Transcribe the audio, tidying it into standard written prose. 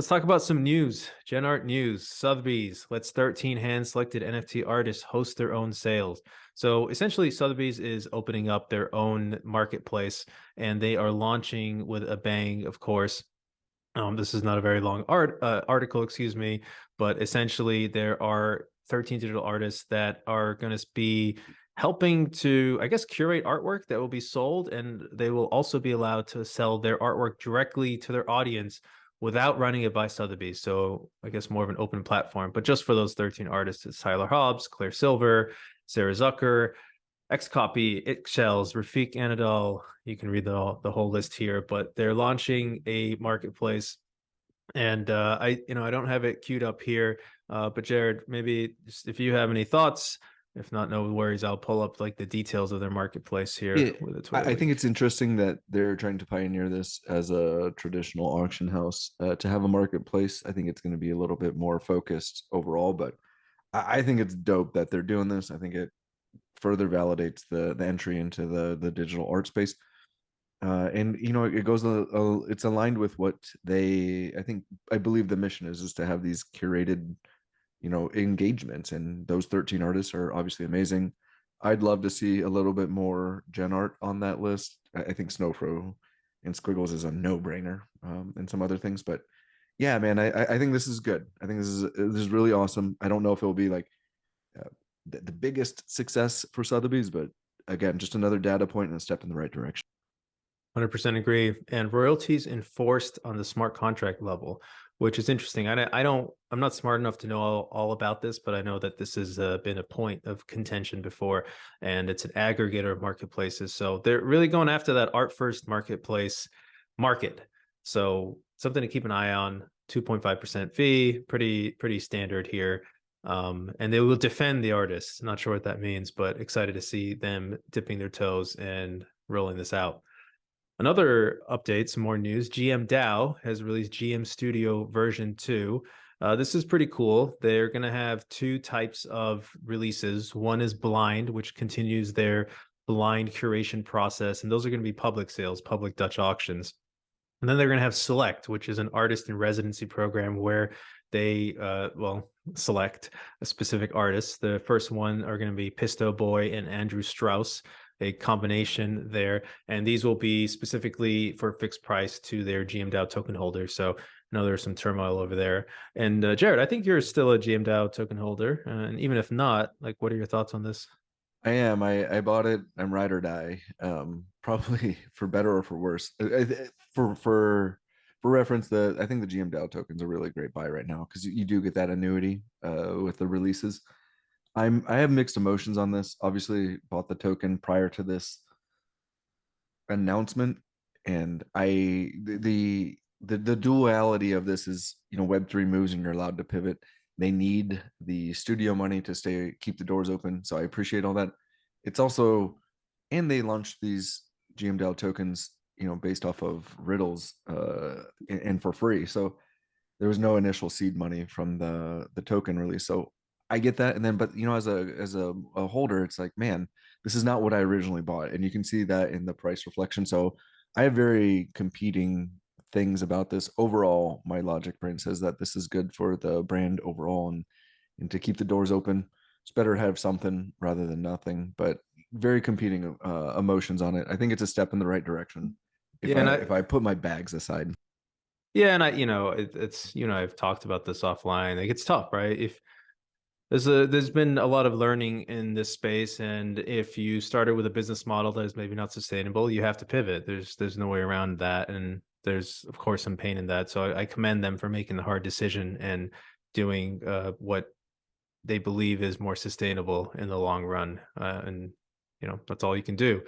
Let's talk about some news. Gen Art news. Sotheby's lets 13 hand-selected NFT artists host their own sales. So essentially, Sotheby's is opening up their own marketplace, and they are launching with a bang. Of course, this is not a very long article, excuse me, but essentially there are 13 digital artists that are going to be helping to, I guess, curate artwork that will be sold, and they will also be allowed to sell their artwork directly to their audience without running it by Sotheby's. So I guess more of an open platform, but just for those 13 artists, it's Tyler Hobbs, Claire Silver, Sarah Zucker, Xcopy, Ixshells, Rafik Anadol. You can read the whole list here, but they're launching a marketplace. And I don't have it queued up here, but Jared, maybe just if you have any thoughts. If not, no worries. I'll pull up like the details of their marketplace here Yeah, with a Twitter I think it's link. interesting that they're trying to pioneer this as a traditional auction house. To have a marketplace, I think it's going to be a little bit more focused overall, but I think it's dope that they're doing this. I think it further validates the entry into the digital art space. And it goes it's aligned with what I believe the mission is to have these curated engagements, and those 13 artists are obviously amazing. I'd love to see a little bit more gen art on that list. I think Snowfro and Squiggles is a no-brainer, and some other things, but yeah, man, I think this is good. I think this is really awesome. I don't know if it will be like uh, the biggest success for Sotheby's, but again, just another data point and a step in the right direction. 100% agree. And royalties enforced on the smart contract level, which is interesting. I'm not smart enough to know all about this, but I know that this has been a point of contention before, and it's an aggregator of marketplaces. So they're really going after that art first marketplace market. So something to keep an eye on. 2.5% fee, pretty standard here. And they will defend the artists. Not sure what that means, but excited to see them dipping their toes and rolling this out. Another update, some more news. GM DAO has released GM Studio version 2. This is pretty cool. They're going to have two types of releases. One is blind, which continues their blind curation process, and those are going to be public sales, public Dutch auctions. And then they're going to have Select, which is an artist in residency program where they, select a specific artist. The first one are going to be Pisto Boy and Andrew Strauss, a combination there. And these will be specifically for fixed price to their GM DAO token holders. So I know there's some turmoil over there. And Jared, I think you're still a GM DAO token holder. And even if not, like, what are your thoughts on this? I am. I bought it. I'm ride or die. Probably for better or for worse. For reference, the I think the GM DAO token's a really great buy right now because you do get that annuity with the releases. I have mixed emotions on this. Obviously, bought the token prior to this announcement, and the duality of this is Web3 moves and you're allowed to pivot. They need the studio money to keep the doors open, so I appreciate all that. It's also, and they launched these GMDAO tokens based off of riddles and for free, so there was no initial seed money from the token release. So I get that. And then, but as a holder, it's like, man, this is not what I originally bought. And you can see that in the price reflection. So I have very competing things about this. Overall, my logic brain says that this is good for the brand overall, and to keep the doors open. It's better to have something rather than nothing, but very competing emotions on it. I think it's a step in the right direction if Yeah, I and if I put my bags aside. it's I've talked about this offline. Like it's tough, right? If there's been a lot of learning in this space, and if you started with a business model that is maybe not sustainable, you have to pivot. There's no way around that, and there's of course some pain in that. So I commend them for making the hard decision and doing what they believe is more sustainable in the long run, and that's all you can do.